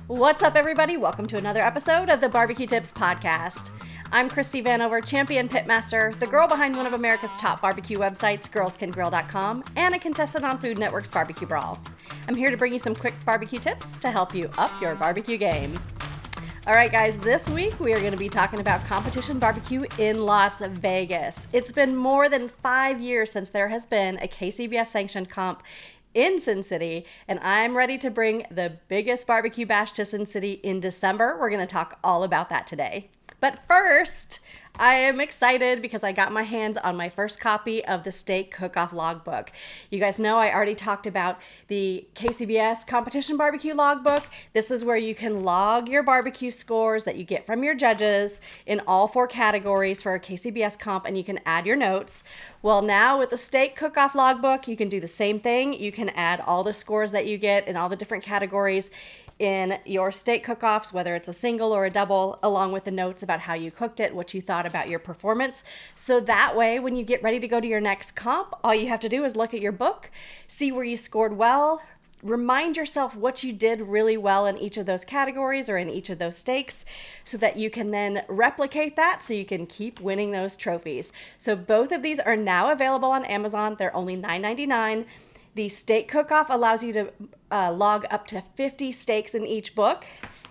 What's up, everybody? Welcome to another episode of the BBQ Tips podcast. I'm Christy Vanover, champion pitmaster, the girl behind one of America's top barbecue websites, girlscangrill.com, and a contestant on Food Network's Barbecue Brawl. I'm here to bring you some quick barbecue tips to help you up your barbecue game. All right, guys, this week we are going to be talking about competition barbecue in Las Vegas. It's been more than 5 years since there has been a KCBS sanctioned comp in Sin City, and I'm ready to bring the biggest barbecue bash to Sin City in December. We're going to talk all about that today. But first, I am excited because I got my hands on my first copy of the Steak Cook-Off Logbook. You guys know I already talked about the KCBS Competition Barbecue Logbook. This is where you can log your barbecue scores that you get from your judges in all 4 categories for a KCBS comp, and you can add your notes. Well, now with the Steak Cook-Off Logbook, you can do the same thing. You can add all the scores that you get in all the different categories in your steak cook-offs, whether it's a single or a double, along with the notes about how you cooked it, what you thought about your performance. So that way, when you get ready to go to your next comp, all you have to do is look at your book, see where you scored well, remind yourself what you did really well in each of those categories or in each of those steaks so that you can then replicate that so you can keep winning those trophies. So both of these are now available on Amazon. They're only $9.99. The Steak Cook-Off allows you to log up to 50 steaks in each book.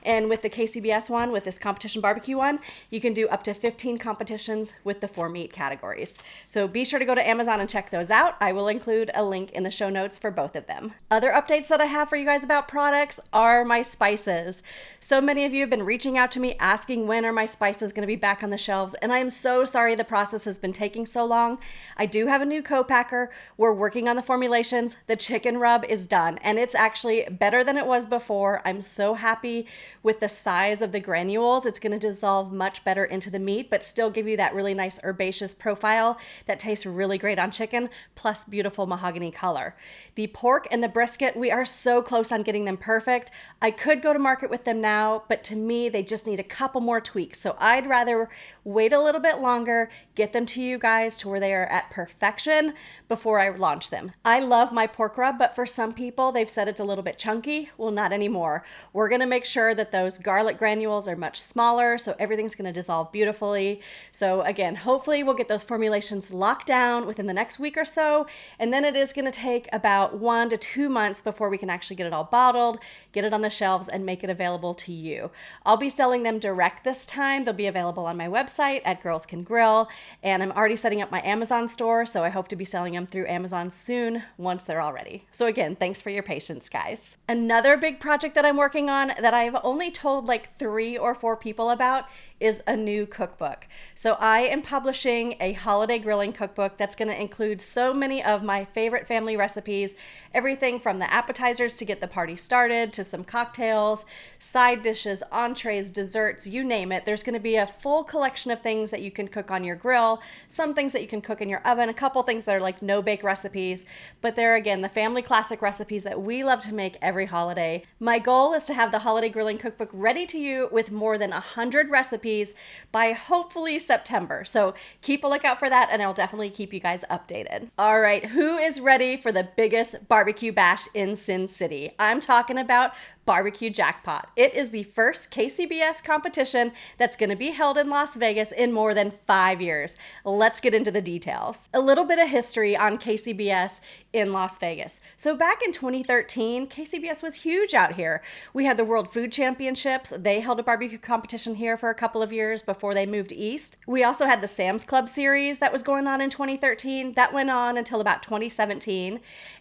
And with the KCBS one, with this competition barbecue one, you can do up to 15 competitions with the 4 meat categories. So be sure to go to Amazon and check those out. I will include a link in the show notes for both of them. Other updates that I have for you guys about products are my spices. So many of you have been reaching out to me asking when are my spices going to be back on the shelves, and I am so sorry the process has been taking so long. I do have a new co-packer. We're working on the formulations. The chicken rub is done, and it's actually better than it was before. I'm so happy with the size of the granules. It's going to dissolve much better into the meat, but still give you that really nice herbaceous profile that tastes really great on chicken, plus beautiful mahogany color. The pork and the brisket, we are so close on getting them perfect. I could go to market with them now, but to me, they just need a couple more tweaks. So I'd rather wait a little bit longer, get them to you guys to where they are at perfection before I launch them. I love my pork rub, but for some people, they've said it's a little bit chunky. Well, not anymore. We're going to make sure that those garlic granules are much smaller, so everything's going to dissolve beautifully. So again, hopefully we'll get those formulations locked down within the next week or so, and then it is going to take about 1 to 2 months before we can actually get it all bottled, get it on the shelves, and make it available to you. I'll be selling them direct this time. They'll be available on my website at Girls Can Grill, and I'm already setting up my Amazon store, so I hope to be selling them through Amazon soon once they're all ready. So again, thanks for your patience, guys. Another big project that I'm working on that I've only told like 3 or 4 people about is a new cookbook. So I am publishing a holiday grilling cookbook that's going to include so many of my favorite family recipes, everything from the appetizers to get the party started to some cocktails, side dishes, entrees, desserts, you name it. There's going to be a full collection of things that you can cook on your grill, some things that you can cook in your oven, a couple things that are like no-bake recipes, but they're, again, the family classic recipes that we love to make every holiday. My goal is to have the holiday grilling cookbook ready to you with more than 100 recipes by hopefully September. So keep a lookout for that, and I'll definitely keep you guys updated. All right, who is ready for the biggest barbecue bash in Sin City? I'm talking about BBQ Jackpot. It is the first KCBS competition that's going to be held in Las Vegas in more than 5 years. Let's get into the details. A little bit of history on KCBS in Las Vegas. So back in 2013, KCBS was huge out here. We had the World Food Championships. They held a barbecue competition here for a couple of years before they moved east. We also had the Sam's Club series that was going on in 2013. That went on until about 2017.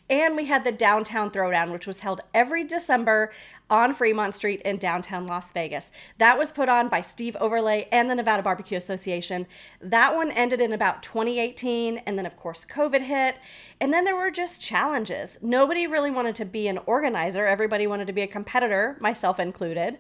And we had the Downtown Throwdown, which was held every December on Fremont Street in downtown Las Vegas. That was put on by Steve Overlay and the Nevada Barbecue Association. That one ended in about 2018, and then of course COVID hit, and then there were just challenges. Nobody really wanted to be an organizer. Everybody wanted to be a competitor, myself included.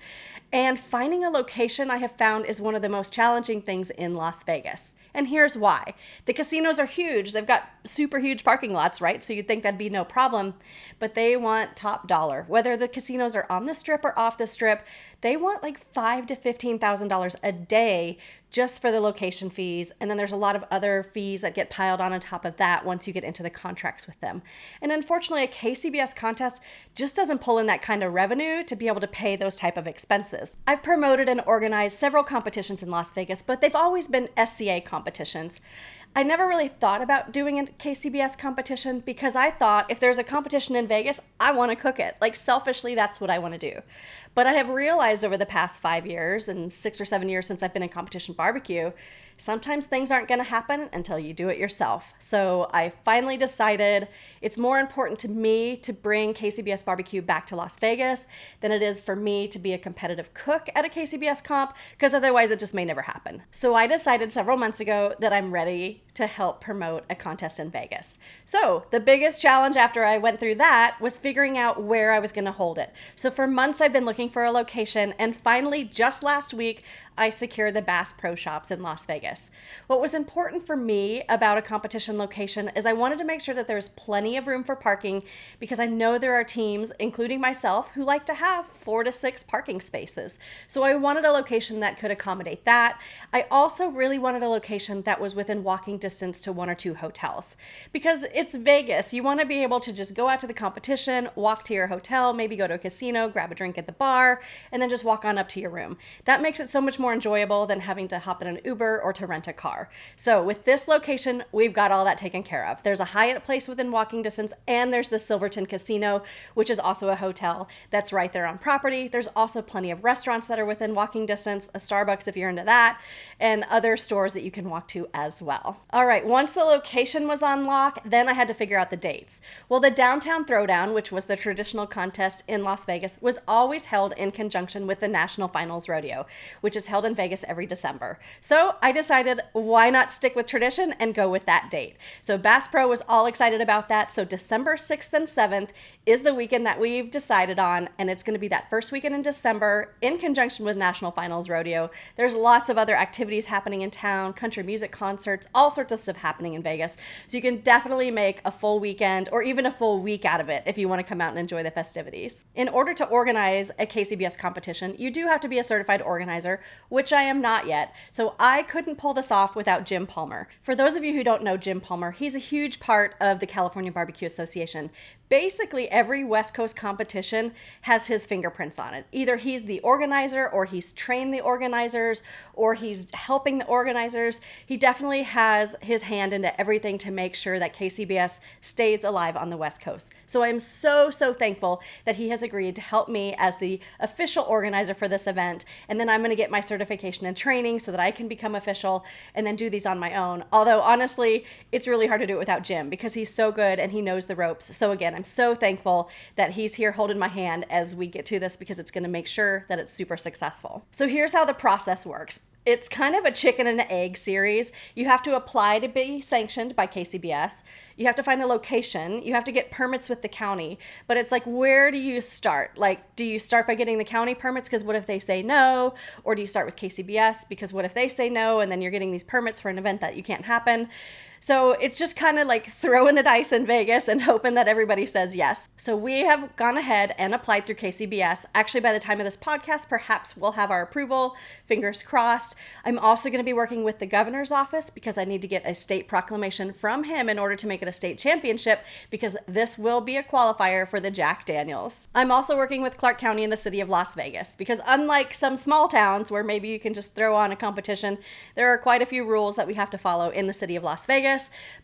And finding a location, I have found, is one of the most challenging things in Las Vegas. And here's why. The casinos are huge. They've got super huge parking lots, right? So you'd think that'd be no problem, but they want top dollar. Whether the casinos are on the strip or off the strip, they want like $5,000 to $15,000 a day just for the location fees. And then there's a lot of other fees that get piled on top of that once you get into the contracts with them. And unfortunately, a KCBS contest just doesn't pull in that kind of revenue to be able to pay those type of expenses. I've promoted and organized several competitions in Las Vegas, but they've always been SCA competitions. I never really thought about doing a KCBS competition because I thought if there's a competition in Vegas, I want to cook it. Like selfishly, that's what I want to do. But I have realized over the past 5 years and 6 or 7 years since I've been in competition barbecue, sometimes things aren't going to happen until you do it yourself. So I finally decided it's more important to me to bring KCBS barbecue back to Las Vegas than it is for me to be a competitive cook at a KCBS comp, because otherwise it just may never happen. So I decided several months ago that I'm ready to help promote a contest in Vegas. So the biggest challenge after I went through that was figuring out where I was going to hold it. So for months I've been looking for a location, and finally just last week I secured the Bass Pro Shops in Las Vegas. What was important for me about a competition location is I wanted to make sure that there's plenty of room for parking, because I know there are teams, including myself, who like to have 4 to 6 parking spaces. So I wanted a location that could accommodate that. I also really wanted a location that was within walking distance to 1 or 2 hotels, because it's Vegas. You want to be able to just go out to the competition, walk to your hotel, maybe go to a casino, grab a drink at the bar, and then just walk on up to your room. That makes it so much more enjoyable than having to hop in an Uber or to rent a car. So with this location, we've got all that taken care of. There's a Hyatt Place within walking distance, and there's the Silverton Casino, which is also a hotel that's right there on property. There's also plenty of restaurants that are within walking distance, a Starbucks if you're into that, and other stores that you can walk to as well. All right, once the location was on lock, then I had to figure out the dates. Well, the Downtown Throwdown, which was the traditional contest in Las Vegas, was always held in conjunction with the National Finals Rodeo, which is held in Vegas every December. So I decided, why not stick with tradition and go with that date? So Bass Pro was all excited about that. So December 6th and 7th is the weekend that we've decided on, and it's going to be that first weekend in December in conjunction with National Finals Rodeo. There's lots of other activities happening in town, country music concerts, all sorts of stuff happening in Vegas. So you can definitely make a full weekend or even a full week out of it if you want to come out and enjoy the festivities. In order to organize a KCBS competition, you do have to be a certified organizer, which I am not yet. So I couldn't pull this off without Jim Palmer. For those of you who don't know Jim Palmer, he's a huge part of the California Barbecue Association. Basically, every West Coast competition has his fingerprints on it. Either he's the organizer, or he's trained the organizers, or he's helping the organizers. He definitely has his hand into everything to make sure that KCBS stays alive on the West Coast. So I'm so thankful that he has agreed to help me as the official organizer for this event. And then I'm going to get my certification and training so that I can become official and then do these on my own. Although honestly, it's really hard to do it without Jim because he's so good and he knows the ropes. So again, I'm so thankful that he's here holding my hand as we get to this, because it's going to make sure that it's super successful. So here's how the process works. It's kind of a chicken and egg series. You have to apply to be sanctioned by KCBS. You have to find a location. You have to get permits with the county. But it's like, where do you start? Like, do you start by getting the county permits? Because what if they say no? Or do you start with KCBS? Because what if they say no and then you're getting these permits for an event that you can't happen? So it's just kind of like throwing the dice in Vegas and hoping that everybody says yes. So we have gone ahead and applied through KCBS. Actually, by the time of this podcast, perhaps we'll have our approval. Fingers crossed. I'm also going to be working with the governor's office because I need to get a state proclamation from him in order to make it a state championship, because this will be a qualifier for the Jack Daniels. I'm also working with Clark County in the city of Las Vegas, because unlike some small towns where maybe you can just throw on a competition, there are quite a few rules that we have to follow in the city of Las Vegas.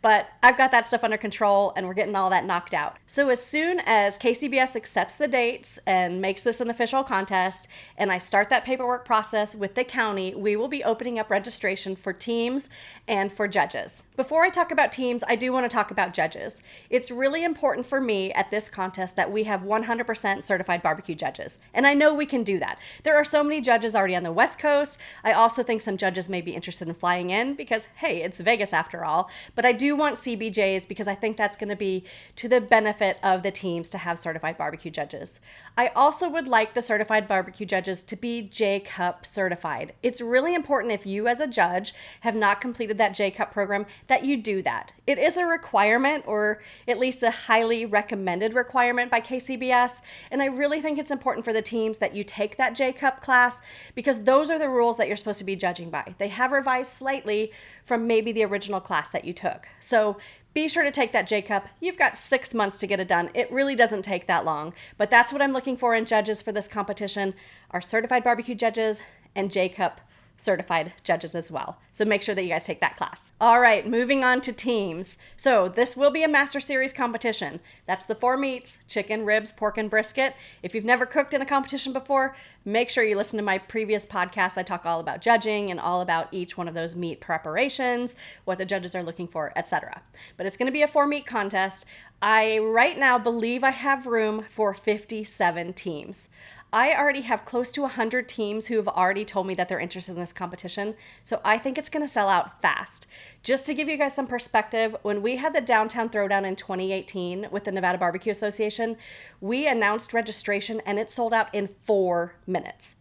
But I've got that stuff under control and we're getting all that knocked out. So as soon as KCBS accepts the dates and makes this an official contest, and I start that paperwork process with the county, we will be opening up registration for teams and for judges. Before I talk about teams, I do want to talk about judges. It's really important for me at this contest that we have 100% certified barbecue judges. And I know we can do that. There are so many judges already on the West Coast. I also think some judges may be interested in flying in because, hey, it's Vegas after all. But I do want CBJs because I think that's going to be to the benefit of the teams to have certified barbecue judges. I also would like the certified barbecue judges to be J-Cup certified. It's really important, if you as a judge have not completed that J-Cup program, that you do that. It is a requirement, or at least a highly recommended requirement by KCBS, and I really think it's important for the teams that you take that J-Cup class, because those are the rules that you're supposed to be judging by. They have revised slightly from maybe the original class that you took. So Be sure to take that J-Cup. You've got 6 months to get it done. It really doesn't take that long. But that's what I'm looking for in judges for this competition, are certified barbecue judges and J-Cup certified judges as well. So make sure that you guys take that class. All right, moving on to teams. So this will be a Master Series competition. That's the 4 meats: chicken, ribs, pork, and brisket. If you've never cooked in a competition before, make sure you listen to my previous podcast. I talk all about judging and all about each one of those meat preparations, what the judges are looking for, etc. But it's going to be a 4 meat contest. I right now believe I have room for 57 teams. I already have close to 100 teams who have already told me that they're interested in this competition, so I think it's going to sell out fast. Just to give you guys some perspective, when we had the Downtown Throwdown in 2018 with the Nevada Barbecue Association, we announced registration and it sold out in 4 minutes.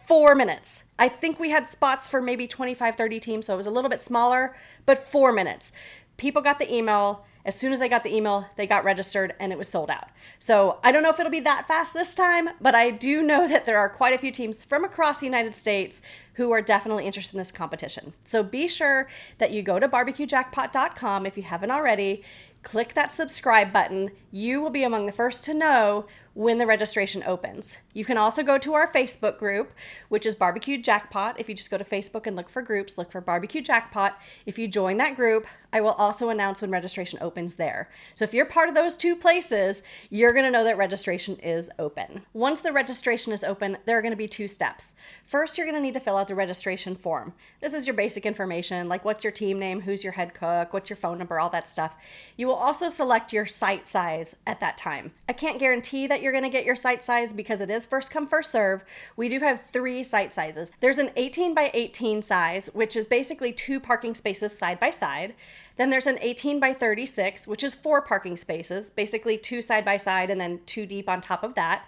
4 minutes. I think we had spots for maybe 25, 30 teams, so it was a little bit smaller, but 4 minutes. People got the email. As soon as they got the email, they got registered and it was sold out. So I don't know if it'll be that fast this time, but I do know that there are quite a few teams from across the United States who are definitely interested in this competition. So be sure that you go to BBQJackpot.com if you haven't already. Click that subscribe button. You will be among the first to know when the registration opens. You can also go to our Facebook group, which is BBQ Jackpot. If you just go to Facebook and look for groups, look for BBQ Jackpot. If you join that group, I will also announce when registration opens there. So if you're part of those 2 places, you're going to know that registration is open. Once the registration is open, there are going to be 2 steps. First, you're going to need to fill out the registration form. This is your basic information, like what's your team name, who's your head cook, what's your phone number, all that stuff. You will also select your site size at that time. I can't guarantee that you're going to get your site size because it is first come, first serve. We do have 3 site sizes. There's an 18 by 18 size, which is basically 2 parking spaces side by side. Then there's an 18 by 36, which is 4 parking spaces, basically 2 side by side and then 2 deep on top of that.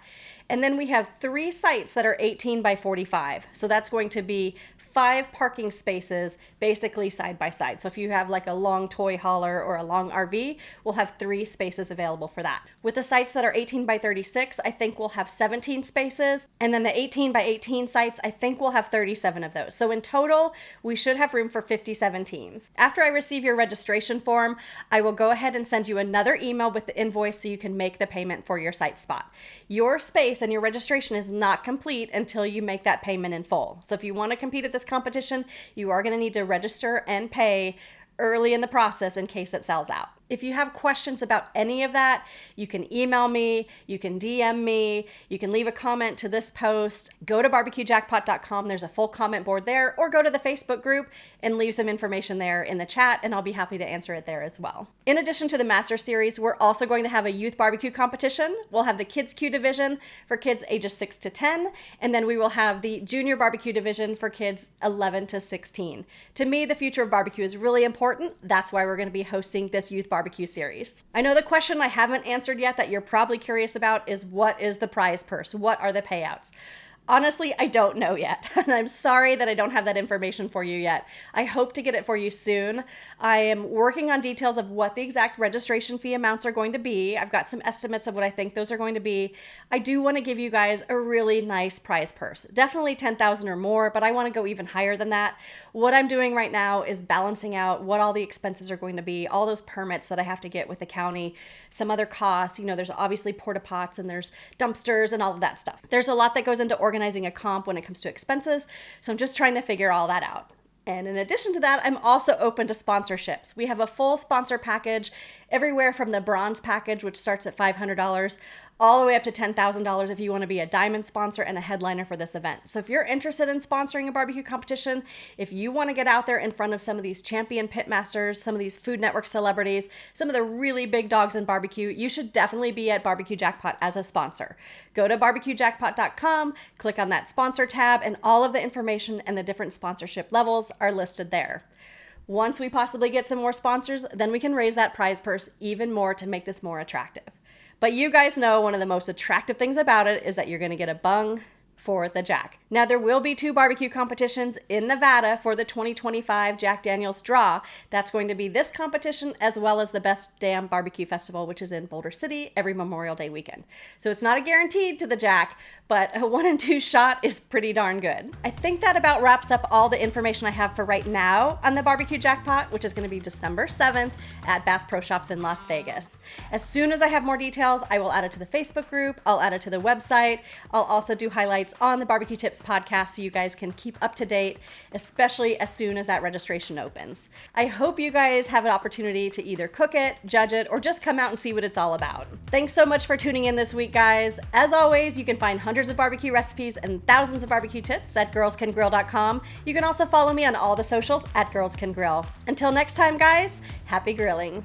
And then we have 3 sites that are 18 by 45. So that's going to be 5 parking spaces basically side by side. So if you have like a long toy hauler or a long RV, we'll have 3 spaces available for that. With the sites that are 18 by 36, I think we'll have 17 spaces. And then the 18 by 18 sites, I think we'll have 37 of those. So in total, we should have room for 57 teams. After I receive your registration form, I will go ahead and send you another email with the invoice so you can make the payment for your site spot. Your space and your registration is not complete until you make that payment in full. So if you want to compete at this competition, you are going to need to register and pay early in the process in case it sells out. If you have questions about any of that, you can email me, you can DM me, you can leave a comment to this post. Go to bbqjackpot.com, there's a full comment board there, or go to the Facebook group and leave some information there in the chat, and I'll be happy to answer it there as well. In addition to the Master Series, we're also going to have a youth barbecue competition. We'll have the Kids Q division for kids ages 6 to 10, and then we will have the Junior Barbecue division for kids 11 to 16. To me, the future of barbecue is really important. That's why we're going to be hosting this youth barbecue series. I know the question I haven't answered yet that you're probably curious about is, what is the prize purse? What are the payouts? Honestly, I don't know yet, and I'm sorry that I don't have that information for you yet. I hope to get it for you soon. I am working on details of what the exact registration fee amounts are going to be. I've got some estimates of what I think those are going to be. I do want to give you guys a really nice prize purse. Definitely $10,000 or more, but I want to go even higher than that. What I'm doing right now is balancing out what all the expenses are going to be, all those permits that I have to get with the county, some other costs. You know, there's obviously porta pots and there's dumpsters and all of that stuff. There's a lot that goes into organizing a comp when it comes to expenses, so I'm just trying to figure all that out. And in addition to that, I'm also open to sponsorships. We have a full sponsor package, everywhere from the bronze package, which starts at $500, all the way up to $10,000 if you want to be a diamond sponsor and a headliner for this event. So if you're interested in sponsoring a barbecue competition, if you want to get out there in front of some of these champion pitmasters, some of these Food Network celebrities, some of the really big dogs in barbecue, you should definitely be at BBQ Jackpot as a sponsor. Go to bbqjackpot.com, click on that sponsor tab, and all of the information and the different sponsorship levels are listed there. Once we possibly get some more sponsors, then we can raise that prize purse even more to make this more attractive. But you guys know one of the most attractive things about it is that you're going to get a bung for the Jack. Now, there will be 2 barbecue competitions in Nevada for the 2025 Jack Daniel's draw. That's going to be this competition as well as the Best Damn Barbecue Festival, which is in Boulder City every Memorial Day weekend. So it's not a guaranteed to the Jack, but a 1 and 2 shot is pretty darn good. I think that about wraps up all the information I have for right now on the BBQ Jackpot, which is going to be December 7th at Bass Pro Shops in Las Vegas. As soon as I have more details, I will add it to the Facebook group, I'll add it to the website, I'll also do highlights on the BBQ Tips podcast so you guys can keep up to date, especially as soon as that registration opens. I hope you guys have an opportunity to either cook it, judge it, or just come out and see what it's all about. Thanks so much for tuning in this week, guys. As always, you can find hundreds of barbecue recipes and thousands of barbecue tips at girlscangrill.com. You can also follow me on all the socials at Girls Can Grill. Until next time, guys, happy grilling.